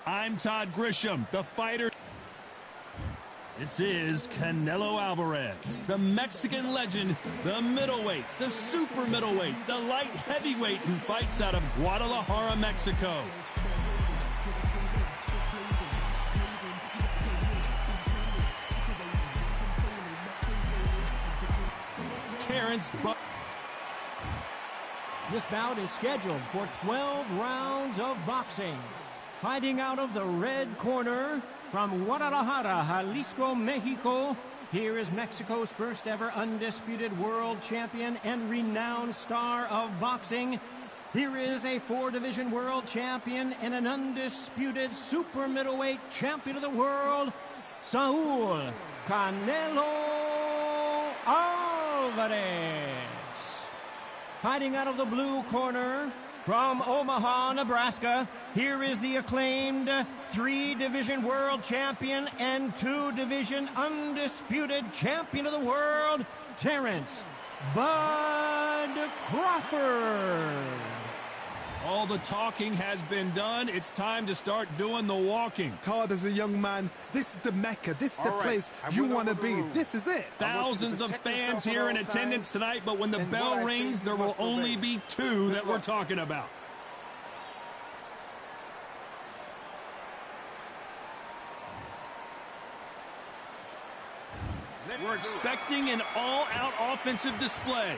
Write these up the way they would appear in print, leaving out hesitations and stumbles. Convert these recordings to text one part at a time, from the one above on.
I'm Todd Grisham, the fighter. This is Canelo Alvarez, the Mexican legend, the middleweight, the super middleweight, the light heavyweight who fights out of Guadalajara, Mexico. This bout is scheduled for 12 rounds of boxing. Fighting out of the red corner from Guadalajara, Jalisco, Mexico, here is Mexico's first ever undisputed world champion and renowned star of boxing. Here is a 4-division world champion and an undisputed super middleweight champion of the world, Saul Canelo Alvarez. Fighting out of the blue corner from Omaha, Nebraska, here is the acclaimed 3-division world champion and 2-division undisputed champion of the world, Terrence Bud Crawford. All the talking has been done. It's time to start doing the walking. Todd, as a young man, this is the Mecca. This is the place you want to be. This is it. Thousands of fans here in attendance tonight, but when the bell rings, there will only be 2 that we're talking about. We're expecting an all-out offensive display.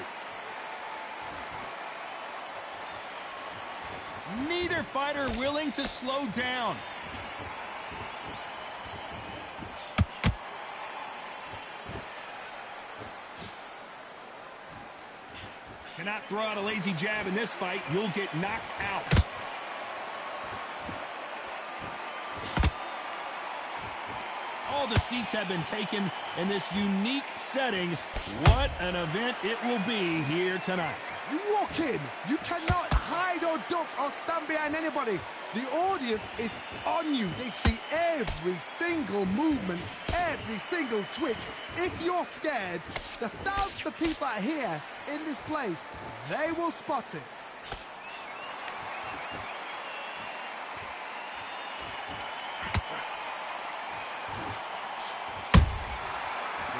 Neither fighter willing to slow down. Cannot throw out a lazy jab in this fight. You'll get knocked out. All the seats have been taken in this unique setting. What an event it will be here tonight. You walk in, you cannot hide or duck or stand behind anybody. The audience is on you. They see every single movement, every single twitch. If you're scared, the thousands of people that are here in this place, they will spot it.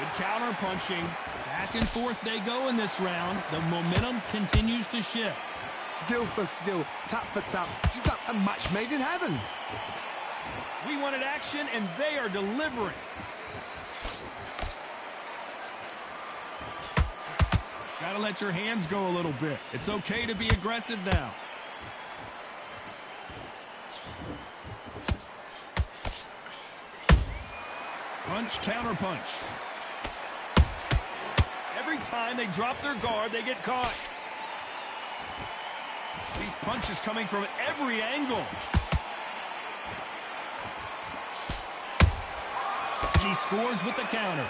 Good counter punching. Back and forth they go in this round. The momentum continues to shift. Skill for skill, tap for tap. She's like a match made in heaven. We wanted action, and they are delivering. Gotta let your hands go a little bit. It's okay to be aggressive now. Punch, counter punch. Every time they drop their guard, they get caught. These punches coming from every angle. And he scores with the counter.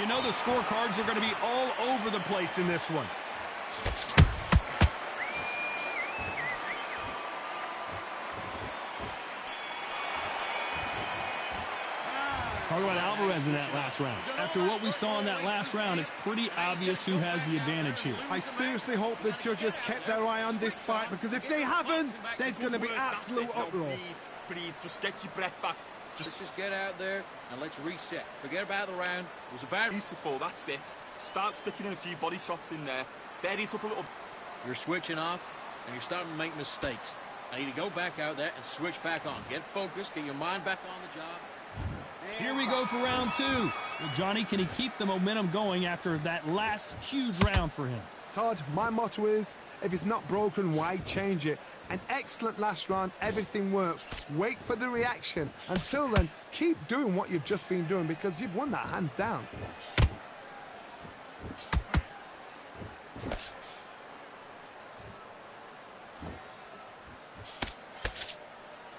You know the scorecards are going to be all over the place in this one. Talk about Alvarez in that last round. After what we saw in that last round, it's pretty obvious who has the advantage here. I seriously hope the judges kept their eye on this fight, because if they haven't, there's going to be absolute uproar. Just get your breath back. Let's just get out there and let's reset. Forget about the round. It was about beautiful. That's it. Start sticking in a few body shots in there. Bury it up a little. You're switching off and you're starting to make mistakes. I need to go back out there and switch back on. Get focused. Get your mind back on the job. Here we go for round 2. Well, Johnny, can he keep the momentum going after that last huge round for him? Todd, my motto is, if it's not broken, why change it? An excellent last round, everything works. Wait for the reaction. Until then, keep doing what you've just been doing, because you've won that hands down.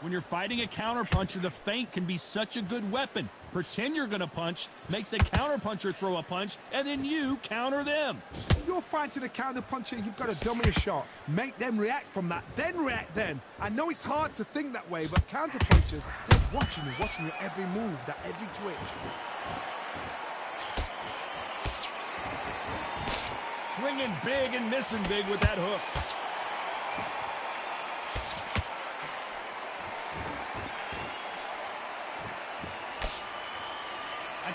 When you're fighting a counterpuncher, the feint can be such a good weapon. Pretend you're going to punch, make the counterpuncher throw a punch, and then you counter them. You're fighting a counterpuncher, you've got to dummy a shot. Make them react from that, then react then. I know it's hard to think that way, but counterpunchers, they're watching your every move, that every twitch. Swinging big and missing big with that hook.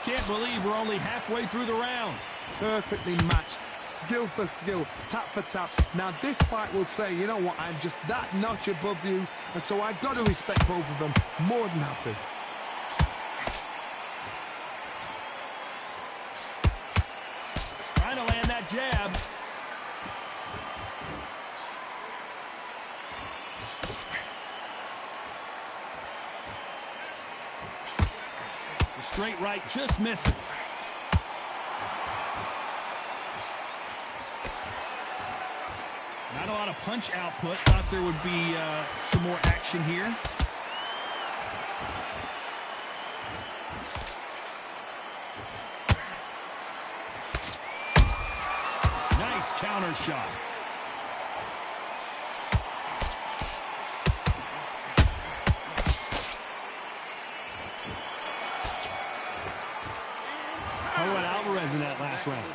can't believe we're only halfway through the round. Perfectly matched, skill for skill, tap for tap. Now this fight will say, you know what, I'm just that notch above you, and so I've got to respect both of them. More than happy. Trying to land that jab. The straight right just misses. Not a lot of punch output. Thought there would be some more action here. Nice counter shot. Talk about Alvarez in that last round.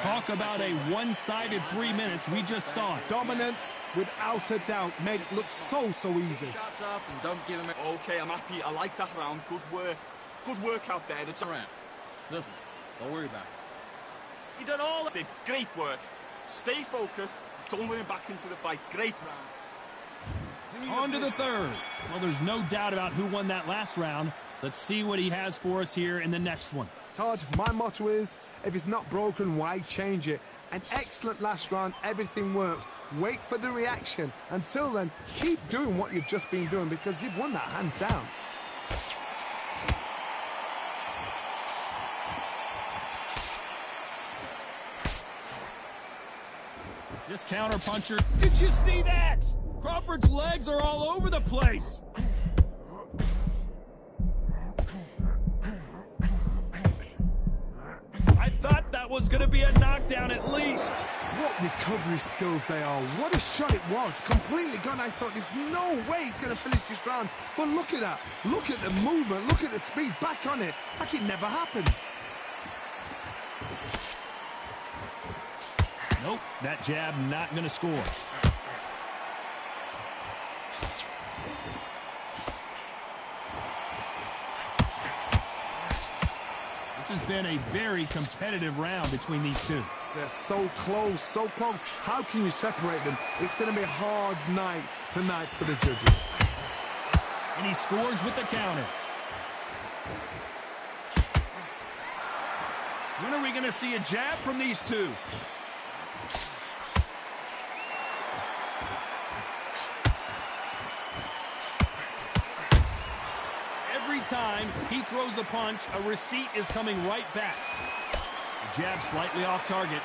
Talk about a one-sided 3 minutes. We just saw it. Dominance, without a doubt, made it look so easy. Shots off and don't give him a... Okay, I'm happy. I like that round. Good work. Good work out there. That's around. Listen, don't worry about it. You done all that. great work. Stay focused. Don't let him back into the fight. Great round. On to the third. Well, there's no doubt about who won that last round. Let's see what he has for us here in the next one. Todd, my motto is, if it's not broken, why change it? An excellent last round, everything works. Wait for the reaction. Until then, keep doing what you've just been doing because you've won that hands down. This counter puncher, did you see that? Crawford's legs are all over the place. I thought that was going to be a knockdown at least. What recovery skills they are. What a shot it was. Completely gone. I thought there's no way he's going to finish this round. But look at that. Look at the movement. Look at the speed. Back on it. Like it never happened. Nope, that jab not going to score. This has been a very competitive round between these two. They're so close, so close. How can you separate them? It's going to be a hard night tonight for the judges. And he scores with the counter. When are we going to see a jab from these two? Every time he throws a punch, a receipt is coming right back. The jab slightly off target.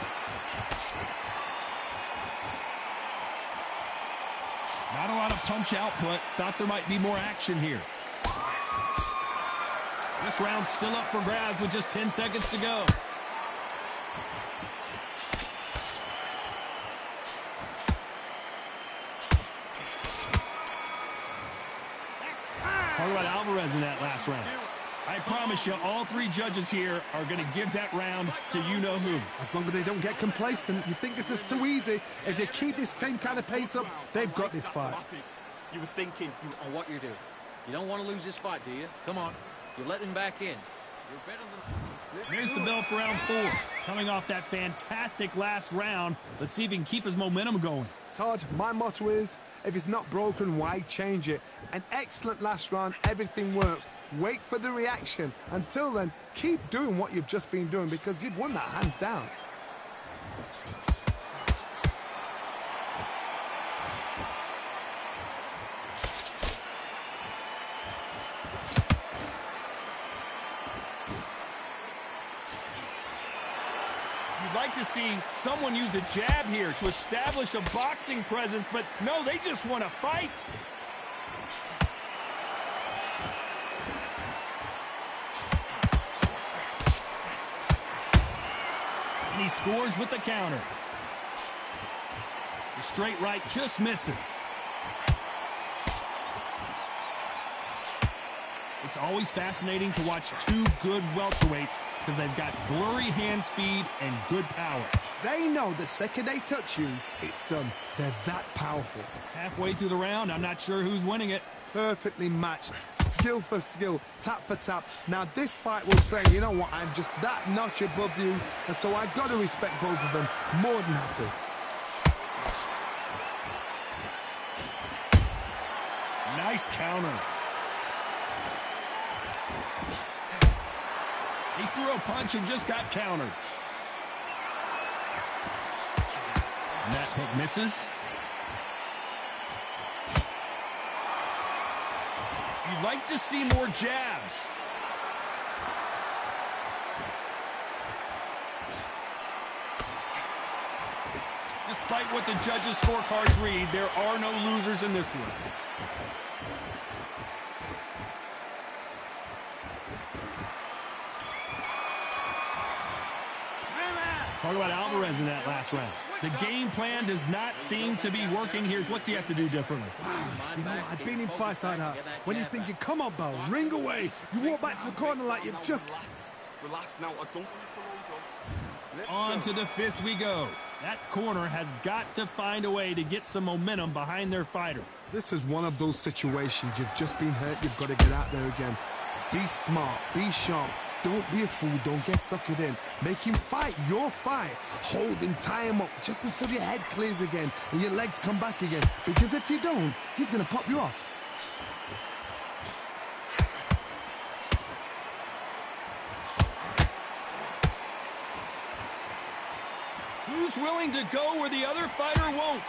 Not a lot of punch output. Thought there might be more action here. This round's still up for grabs with just 10 seconds to go. Talk about Alvarez in that last round. I promise you, all three judges here are going to give that round to you-know-who. As long as they don't get complacent, you think this is too easy. If they keep this same kind of pace up, they've got this fight. You were thinking on what you're doing. You don't want to lose this fight, do you? Come on. You're letting him back in. You're better than... There's the bell for round 4. Coming off that fantastic last round, let's see if he can keep his momentum going. Todd, my motto is, if it's not broken, why change it? An excellent last round, everything works. Wait for the reaction. Until then, keep doing what you've just been doing because you've won that hands down. You'd like to see someone use a jab here to establish a boxing presence, but no, they just want to fight. And he scores with the counter. The straight right just misses. It's always fascinating to watch two good welterweights because they've got blurry hand speed and good power. They know the second they touch you, it's done. They're that powerful. Halfway through the round, I'm not sure who's winning it. perfectly matched, skill for skill, tap for tap. Now this fight will say, you know what, I'm just that notch above you, and so I've got to respect both of them more than happy. Nice counter. He threw a punch and just got countered. And that hook misses. You'd like to see more jabs. Despite what the judges' scorecards read, there are no losers in this one. Talk about Alvarez in that last round. The game plan does not seem to be working here. What's he have to do differently? Wow, you know, I've been in fights like that. When you're thinking, come on, Bell, ring away. You walk back to the corner like you've just... Relax now. I don't want you to load up. On to the fifth we go. That corner has got to find a way to get some momentum behind their fighter. This is one of those situations. You've just been hurt. You've got to get out there again. Be smart. Be sharp. Don't be a fool. Don't get suckered in. Make him fight your fight. Hold him, tie him up just until your head clears again and your legs come back again. Because if you don't, he's going to pop you off. Who's willing to go where the other fighter won't?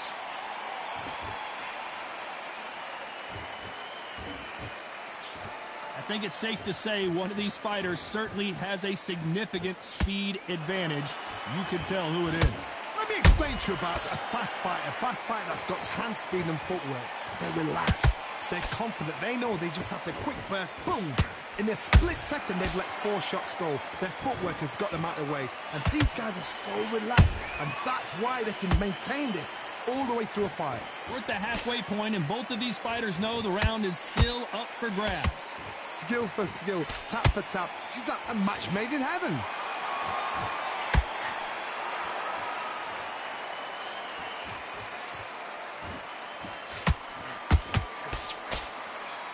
I think it's safe to say one of these fighters certainly has a significant speed advantage. You can tell who it is. Let me explain to you about a fast fighter that's got hand speed and footwork. They're relaxed. They're confident. They know they just have to quick burst, boom. In a split second, they've let 4 shots go. Their footwork has got them out of the way. And these guys are so relaxed. And that's why they can maintain this all the way through a fight. We're at the halfway point, and both of these fighters know the round is still up for grabs. Skill for skill, tap for tap. She's like a match made in heaven.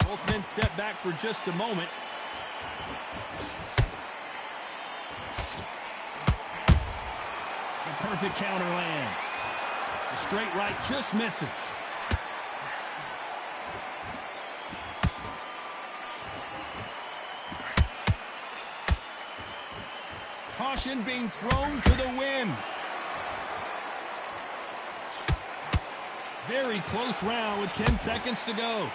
Both men step back for just a moment. The perfect counter lands. The straight right just misses. Caution being thrown to the wind. Very close round with 10 seconds to go.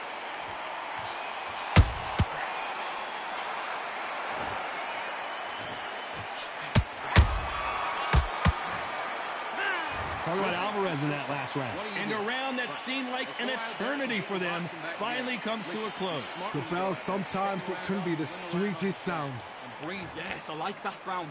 Talk about Alvarez in that last round. And a round that seemed like an eternity for them finally comes to a close. The bell, sometimes it can be the sweetest sound. Yes, I like that round.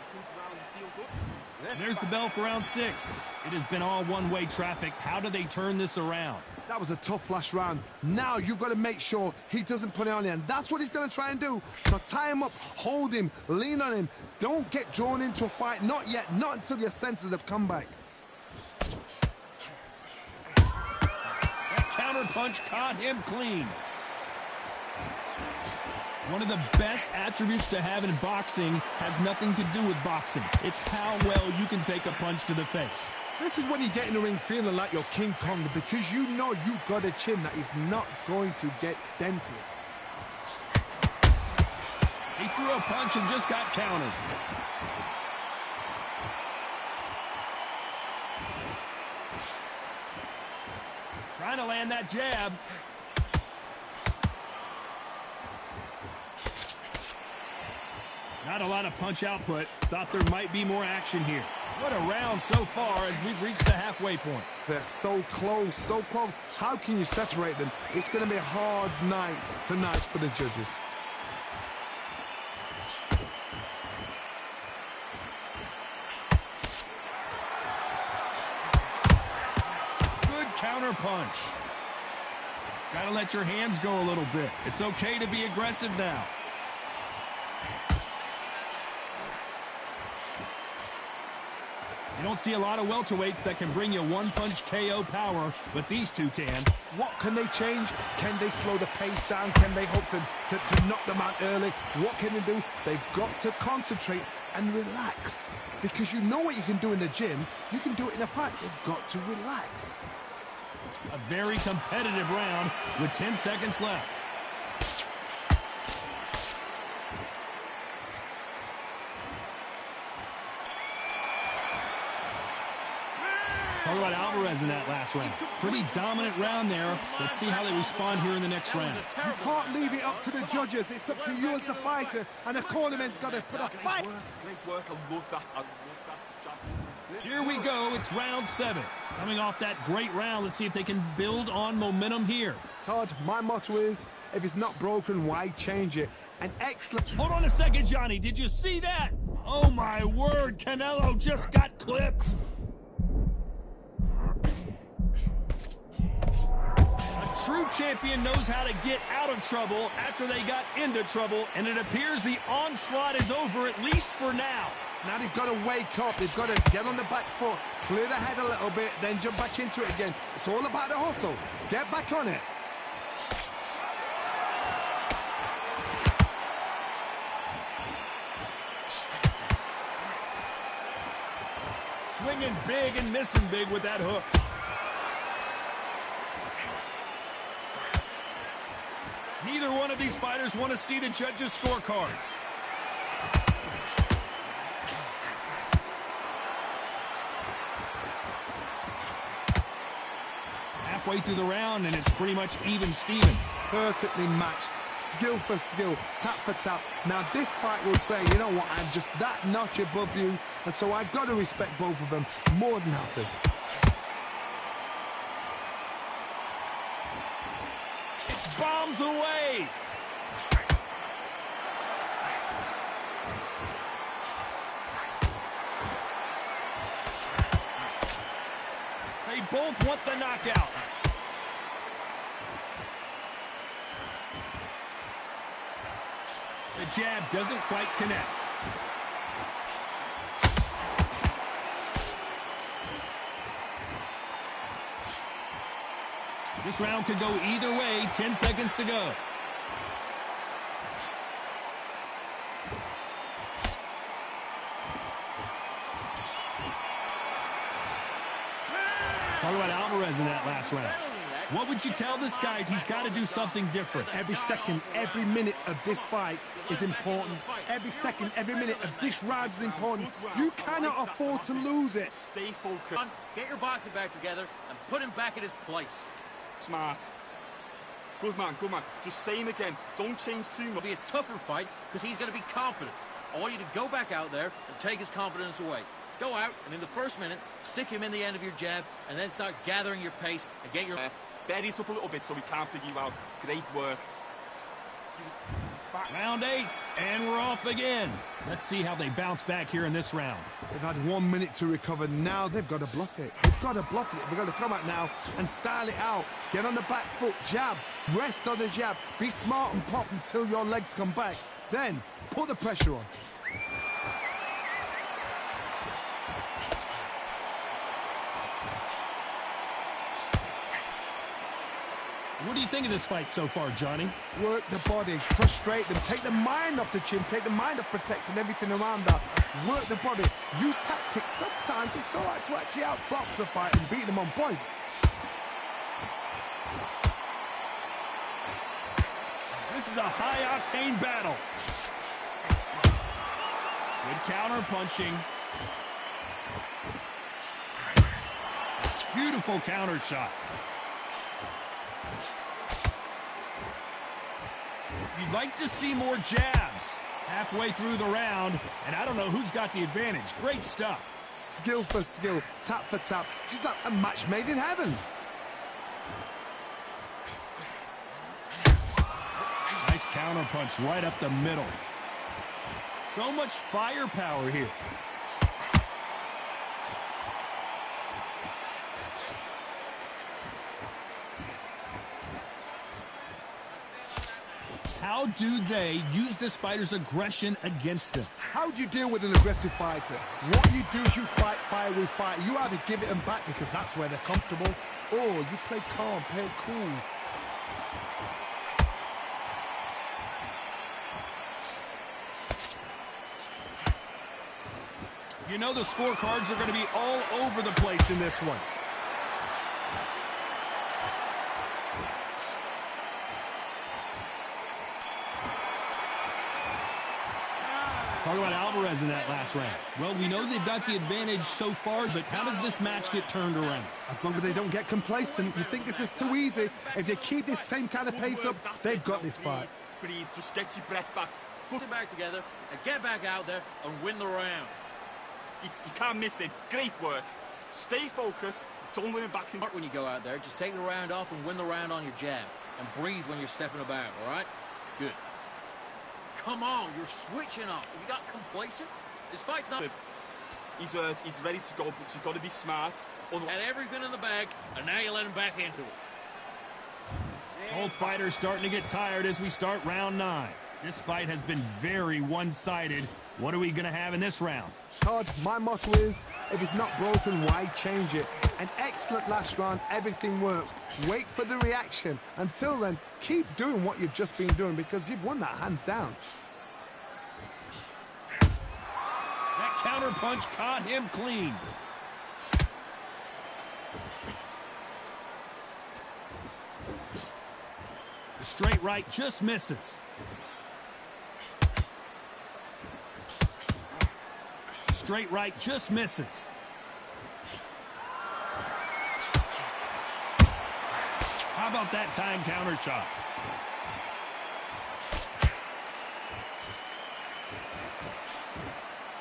There's the bell for round 6. It has been all one-way traffic. How do they turn this around? That was a tough last round. Now you've got to make sure he doesn't put it on you, and that's what he's going to try and do. So tie him up, hold him, lean on him. Don't get drawn into a fight. Not yet. Not until your senses have come back. That counter punch caught him clean. One of the best attributes to have in boxing has nothing to do with boxing. It's how well you can take a punch to the face. This is when you get in the ring feeling like you're King Kong, because you know you've got a chin that is not going to get dented. He threw a punch and just got countered. Trying to land that jab. Not a lot of punch output. Thought there might be more action here. What a round so far as we've reached the halfway point. They're so close, so close. How can you separate them? It's going to be a hard night tonight for the judges. Good counter punch. Got to let your hands go a little bit. It's okay to be aggressive now. You don't see a lot of welterweights that can bring you one-punch KO power, but these two can. What can they change? Can they slow the pace down? Can they hope to knock them out early? What can they do? They've got to concentrate and relax. Because you know what you can do in the gym, you can do it in a fight. They've got to relax. A very competitive round with 10 seconds left. Talk about Alvarez in that last round. Pretty dominant round there. Let's see how they respond here in the next round. You can't leave it up to the judges. It's up to you as the fighter, and the cornerman's got to put a fight. Great work. I love that. I love that. Here we go. It's round 7. Coming off that great round, let's see if they can build on momentum here. Todd, my motto is, if it's not broken, why change it? An excellent... Hold on a second, Johnny. Did you see that? Oh, my word. Canelo just got clipped. A true champion knows how to get out of trouble after they got into trouble, and it appears the onslaught is over, at least for now. Now they've got to wake up. They've got to get on the back foot, clear the head a little bit, then jump back into it again. It's all about the hustle. Get back on it. Swinging big and missing big with that hook. Neither one of these fighters want to see the judges' scorecards. Halfway through the round, and it's pretty much even Steven. Perfectly matched, skill for skill, tap for tap. Now this fight will say, you know what, I'm just that notch above you, and so I've got to respect both of them more than happy. Bombs away. They both want the knockout. The jab doesn't quite connect. This round could go either way. 10 seconds to go. Talk about Alvarez in that last round. What would you tell this guy? He's got to do something different. Every second, every minute of this fight is important. Every second, every minute of this round is important. You cannot afford to lose it. Stay focused. Get your boxing back together and put him back in his place. Smart. Good man, good man. Just say him again. Don't change too much. It'll be a tougher fight because he's going to be confident. I want you to go back out there and take his confidence away. Go out, and in the first minute, stick him in the end of your jab, and then start gathering your pace and get your... Bury it up a little bit so we can't figure you out. Great work. Round 8, and we're off again. Let's see how they bounce back here in this round. They've had 1 minute to recover. Now they've got to bluff it. They've got to bluff it. They've got to come out now and style it out. Get on the back foot, jab, rest on the jab. Be smart and pop until your legs come back. Then put the pressure on. What do you think of this fight so far, Johnny? Work the body, frustrate them, take the mind off the chin, take the mind off protecting everything around that. Work the body, use tactics. Sometimes it's all right to actually outbox a fight and beat them on points. This is a high-octane battle. Good counter punching. Beautiful counter shot. You'd like to see more jabs halfway through the round, and I don't know who's got the advantage. Great stuff. Skill for skill, tap for tap. She's like a match made in heaven. Nice counter punch right up the middle. So much firepower here. How do they use this fighter's aggression against them? How do you deal with an aggressive fighter? What you do is you fight fire with fire. You either give it them back because that's where they're comfortable, or you play calm, play cool. You know the scorecards are going to be all over the place in this one. Talk about Alvarez in that last round. Well, we know they've got the advantage so far, but how does this match get turned around? As long as they don't get complacent, you think this is too easy. If they keep this same kind of pace up, they've got this fight. Breathe, just get your breath back. Put it back together and get back out there and win the round. You can't miss it. Great work. Stay focused. Don't let him back in. When you go out there, just take the round off and win the round on your jab. And breathe when you're stepping about, all right? Good. Come on, you're switching off. Have you got complacent? This fight's not... He's ready to go, but you've got to be smart. Had everything in the bag, and now you let him back into it. Both fighters starting to get tired as we start round 9. This fight has been very one-sided. What are we going to have in this round? Todd, my motto is, if it's not broken, why change it? An excellent last round, everything works. Wait for the reaction. Until then, keep doing what you've just been doing because you've won that hands down. That counter punch caught him clean. The straight right just misses. Straight right just misses. How about that time counter shot?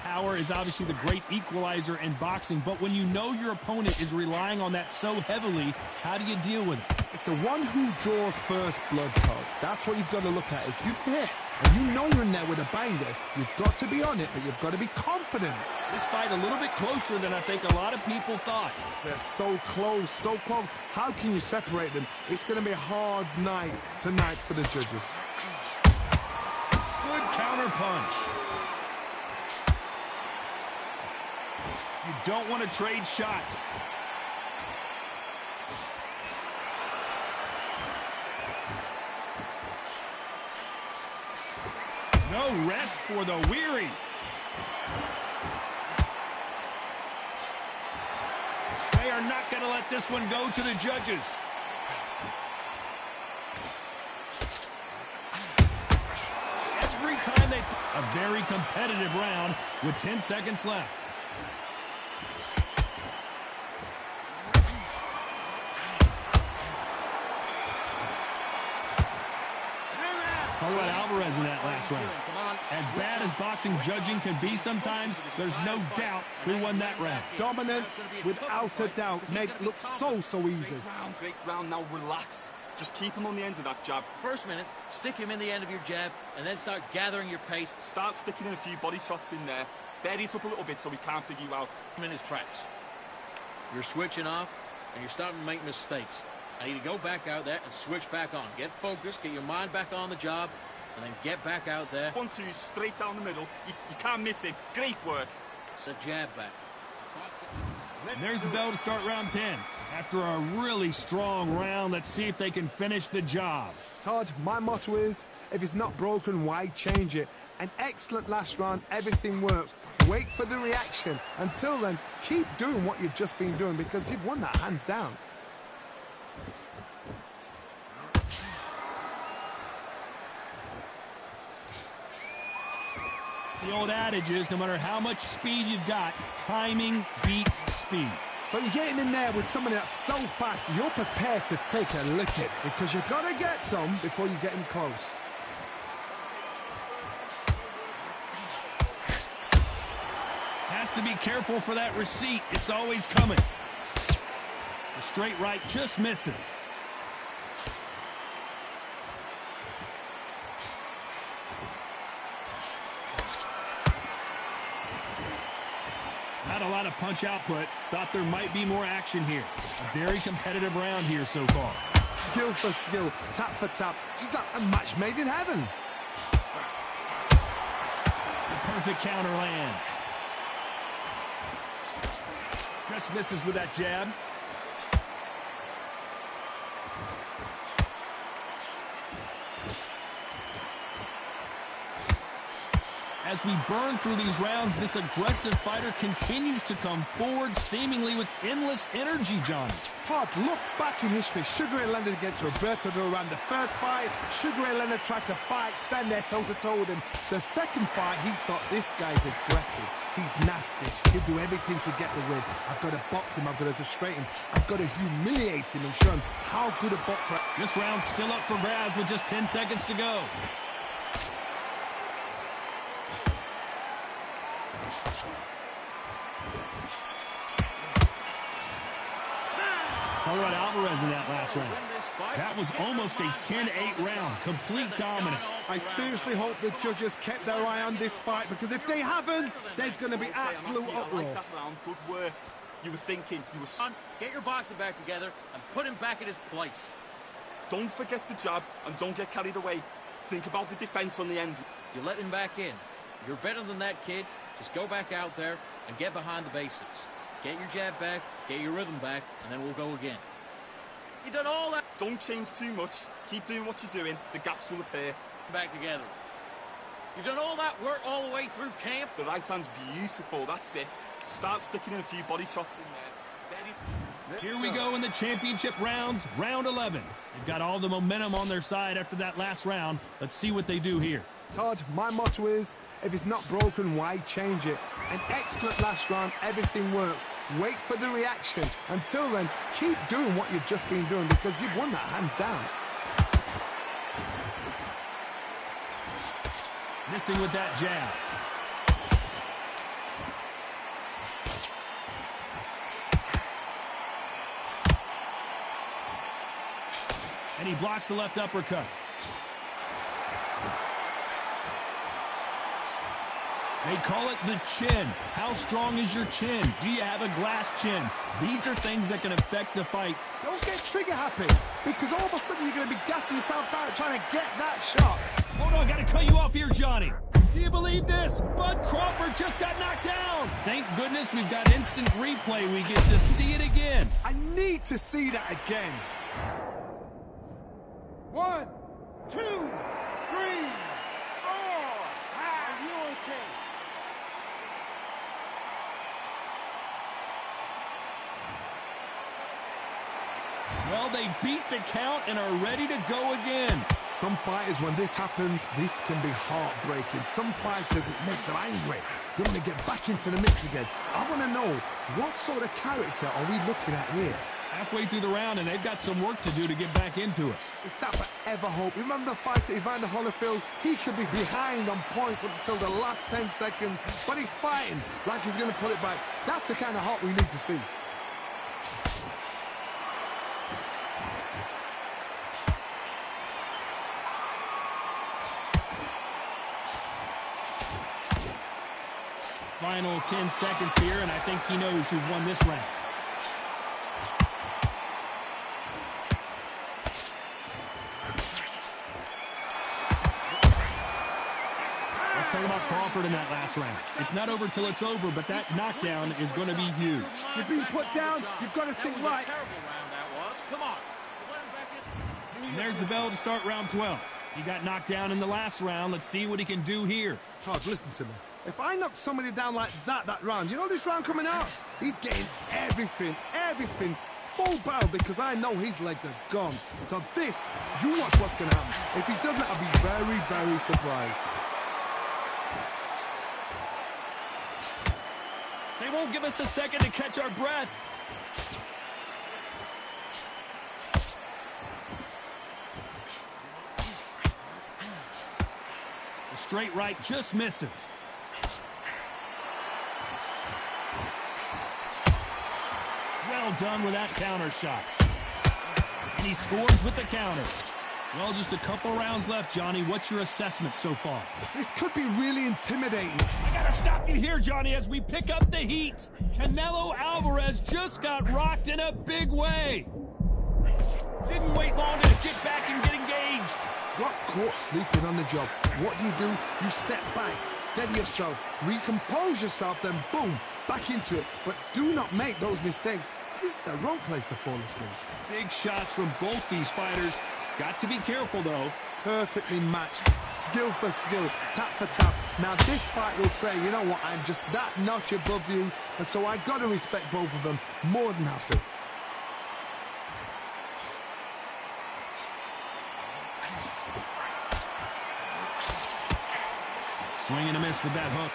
Power is obviously the great equalizer in boxing, but when you know your opponent is relying on that so heavily, how do you deal with it? It's the one who draws first blood, Todd. That's what you've got to look at. If you hit and you know you're in there with a banger, you've got to be on it, but you've got to be confident. This fight a little bit closer than I think a lot of people thought. They're so close, so close. How can you separate them? It's going to be a hard night tonight for the judges. Good counter punch. You don't want to trade shots. No rest for the weary. They are not going to let this one go to the judges. Every time they... A very competitive round with 10 seconds left. Talk about Alvarez in that last round. As bad as boxing judging can be sometimes, there's no doubt who won that round. Dominance, without a doubt, made it look so easy. Great round, now relax. Just keep him on the end of that jab. First minute, stick him in the end of your jab, and then start gathering your pace. Start sticking in a few body shots in there. Bury it up a little bit so we can't figure you out. Him in his tracks. You're switching off, and you're starting to make mistakes. I need to go back out there and switch back on. Get focused, get your mind back on the job, and then get back out there. 1-2, straight down the middle. You can't miss it. Great work. It's a jab back. And there's the bell to start round 10. After a really strong round, let's see if they can finish the job. Todd, my motto is, if it's not broken, why change it? An excellent last round, everything works. Wait for the reaction. Until then, keep doing what you've just been doing because you've won that hands down. The old adage is, no matter how much speed you've got, timing beats speed. So you're getting in there with somebody that's so fast, you're prepared to take a licking because you've got to get some before you get in close. Has to be careful for that receipt. It's always coming. The straight right just misses. Not a lot of punch output. Thought there might be more action here. A very competitive round here so far. skill for skill, tap for tap. She's like a match made in heaven. The perfect counter lands. Just misses with that jab. As we burn through these rounds, this aggressive fighter continues to come forward, seemingly with endless energy, Johnny. Todd, look back in history. Sugar Ray Leonard against Roberto Duran. The first fight, Sugar Ray Leonard tried to fight, stand there toe-to-toe with him. The second fight, he thought, this guy's aggressive. He's nasty. He'll do everything to get the win. I've got to box him. I've got to frustrate him. I've got to humiliate him and show him how good a boxer. This round's still up for grabs with just 10 seconds to go. Talk about Alvarez in that last round. That was almost a 10-8 round. Complete dominance. I seriously hope the judges kept their eye on this fight, because if they haven't, there's going to be absolute uproar. Like that round. Good work. You were thinking. You were... Son, get your boxing back together and put him back in his place. Don't forget the jab and don't get carried away. Think about the defense on the end. You let him back in. You're better than that, kid. Just go back out there and get behind the basics. Get your jab back, get your rhythm back, and then we'll go again. You done all that. Don't change too much. Keep doing what you're doing. The gaps will appear. Back together. You've done all that work all the way through camp. The right hand's beautiful. That's it. Start sticking in a few body shots in there. Here we go in the championship rounds, round 11. They've got all the momentum on their side after that last round. Let's see what they do here. Todd, my motto is, if it's not broken, why change it? An excellent last round, everything works. Wait for the reaction. Until then, keep doing what you've just been doing, because you've won that hands down. Missing with that jab. And he blocks the left uppercut. They call it the chin. How strong is your chin? Do you have a glass chin? These are things that can affect the fight. Don't get trigger happy, because all of a sudden you're going to be gassing yourself out trying to get that shot. Hold on, gotta cut you off here, Johnny. Do you believe this? Bud Crawford just got knocked down. Thank goodness we've got instant replay. We get to see it again. I need to see that again. 1, 2, 3, 4. Are you okay? Well, they beat the count and are ready to go again. Some fighters, when this happens, this can be heartbreaking. Some fighters, it makes them angry. They want to get back into the mix again. I want to know, what sort of character are we looking at here? Halfway through the round, and they've got some work to do to get back into it. It's that forever hope. Remember the fighter Evander Holyfield? He could be behind on points up until the last 10 seconds, but he's fighting like he's going to pull it back. That's the kind of hope we need to see. Final 10 seconds here, and I think he knows who's won this round. Let's talk about Crawford in that last round. It's not over till it's over, but that knockdown is going to be huge. You're being put down. You've got to think right. Terrible round that was. Come on. Let him back in. And there's the bell to start round 12. He got knocked down in the last round. Let's see what he can do here. Todd, listen to me. If I knock somebody down like that round, you know this round coming out? He's getting everything, full barrel, because I know his legs are gone. So this, you watch what's going to happen. If he doesn't, I'll be very, very surprised. They won't give us a second to catch our breath. The straight right just misses. Well done with that counter shot. And he scores with the counter. Well, just a couple rounds left, Johnny. What's your assessment so far? This could be really intimidating. I gotta stop you here, Johnny, as we pick up the heat. Canelo Alvarez just got rocked in a big way. Didn't wait long to get back and get engaged. Got caught sleeping on the job. What do? You step back, steady yourself, recompose yourself, then boom, back into it. But do not make those mistakes. This is the wrong place to fall asleep. Big shots from both these fighters. Got to be careful, though. Perfectly matched, skill for skill, tap for tap. Now this fight will say, you know what, I'm just that notch above you, and so I got to respect both of them more than happy. Swing and a miss with that hook.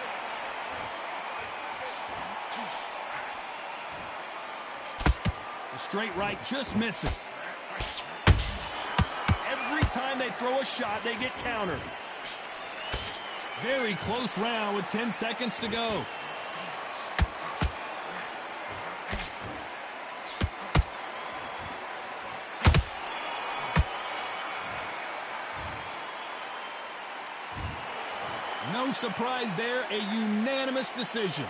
The straight right just misses. Every time they throw a shot, they get countered. Very close round with 10 seconds to go. No surprise there, a unanimous decision.